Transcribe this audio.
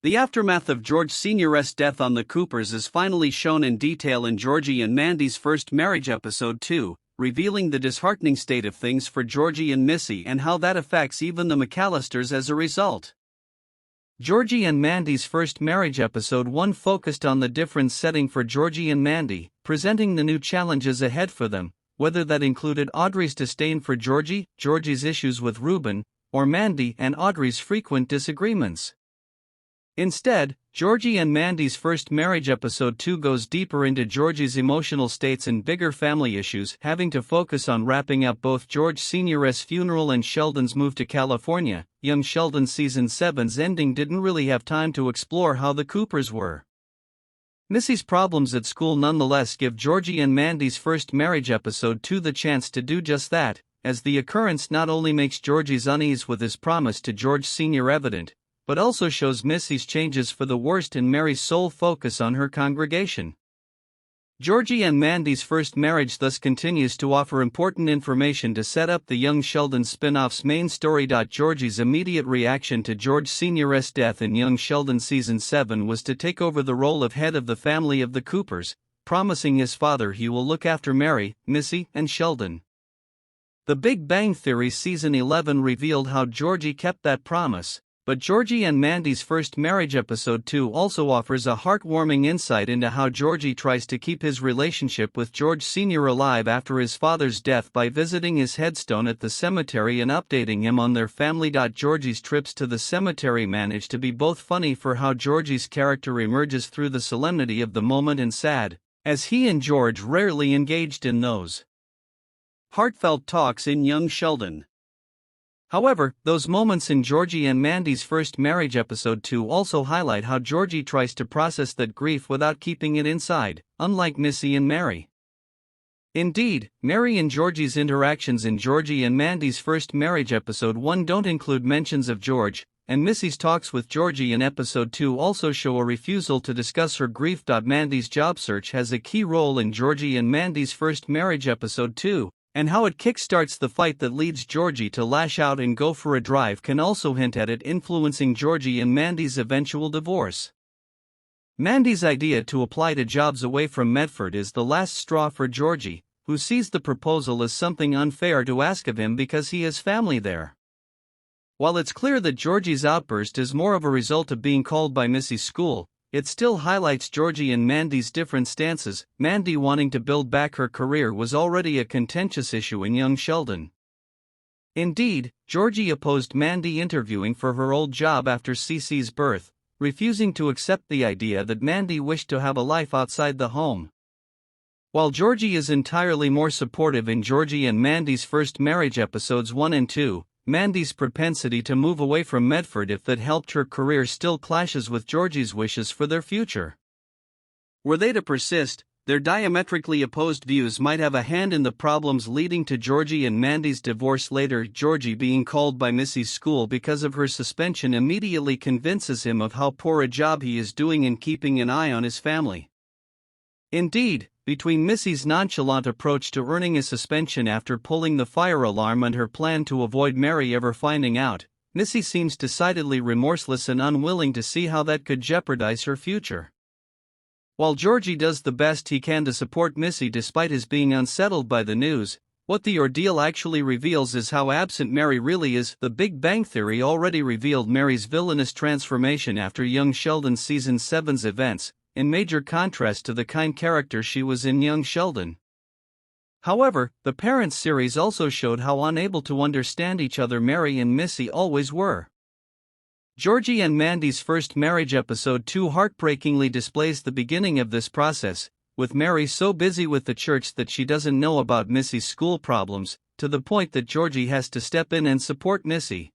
The aftermath of George Sr.'s death on the Coopers is finally shown in detail in Georgie and Mandy's first marriage episode 2, revealing the disheartening state of things for Georgie and Missy and how that affects even the McAllisters as a result. Georgie and Mandy's first marriage episode 1 focused on the different setting for Georgie and Mandy, presenting the new challenges ahead for them, whether that included Audrey's disdain for Georgie, Georgie's issues with Reuben, or Mandy and Audrey's frequent disagreements. Instead, Georgie and Mandy's first marriage episode 2 goes deeper into Georgie's emotional states and bigger family issues, having to focus on wrapping up both George Sr.'s funeral and Sheldon's move to California. Young Sheldon Season 7's ending didn't really have time to explore how the Coopers were. Missy's problems at school nonetheless give Georgie and Mandy's first marriage episode 2 the chance to do just that, as the occurrence not only makes Georgie's unease with his promise to George Sr. evident, but also shows Missy's changes for the worst and Mary's sole focus on her congregation. Georgie and Mandy's first marriage thus continues to offer important information to set up the Young Sheldon spin-off's main story. Georgie's immediate reaction to George Sr.'s death in Young Sheldon Season 7 was to take over the role of head of the family of the Coopers, promising his father he will look after Mary, Missy, and Sheldon. The Big Bang Theory Season 11 revealed how Georgie kept that promise. But Georgie and Mandy's first marriage episode 2 also offers a heartwarming insight into how Georgie tries to keep his relationship with George Sr. alive after his father's death by visiting his headstone at the cemetery and updating him on their family. Georgie's trips to the cemetery manage to be both funny for how Georgie's character emerges through the solemnity of the moment and sad, as he and George rarely engaged in those heartfelt talks in Young Sheldon. However, those moments in Georgie and Mandy's first marriage episode 2 also highlight how Georgie tries to process that grief without keeping it inside, unlike Missy and Mary. Indeed, Mary and Georgie's interactions in Georgie and Mandy's first marriage episode 1 don't include mentions of George, and Missy's talks with Georgie in episode 2 also show a refusal to discuss her grief. Mandy's job search has a key role in Georgie and Mandy's first marriage episode 2. And how it kickstarts the fight that leads Georgie to lash out and go for a drive can also hint at it influencing Georgie and Mandy's eventual divorce. Mandy's idea to apply to jobs away from Medford is the last straw for Georgie, who sees the proposal as something unfair to ask of him because he has family there. While it's clear that Georgie's outburst is more of a result of being called by Missy's school, it still highlights Georgie and Mandy's different stances. Mandy wanting to build back her career was already a contentious issue in Young Sheldon. Indeed, Georgie opposed Mandy interviewing for her old job after Cece's birth, refusing to accept the idea that Mandy wished to have a life outside the home. While Georgie is entirely more supportive in Georgie and Mandy's first marriage episodes 1 and 2, Mandy's propensity to move away from Medford if that helped her career still clashes with Georgie's wishes for their future. Were they to persist, their diametrically opposed views might have a hand in the problems leading to Georgie and Mandy's divorce later. Georgie being called by Missy's school because of her suspension immediately convinces him of how poor a job he is doing in keeping an eye on his family. Indeed, between Missy's nonchalant approach to earning a suspension after pulling the fire alarm and her plan to avoid Mary ever finding out, Missy seems decidedly remorseless and unwilling to see how that could jeopardize her future. While Georgie does the best he can to support Missy despite his being unsettled by the news, what the ordeal actually reveals is how absent Mary really is. The Big Bang Theory already revealed Mary's villainous transformation after Young Sheldon Season 7's events, in major contrast to the kind character she was in Young Sheldon. However, the Parents series also showed how unable to understand each other Mary and Missy always were. Georgie and Mandy's first marriage episode 2 heartbreakingly displays the beginning of this process, with Mary so busy with the church that she doesn't know about Missy's school problems, to the point that Georgie has to step in and support Missy.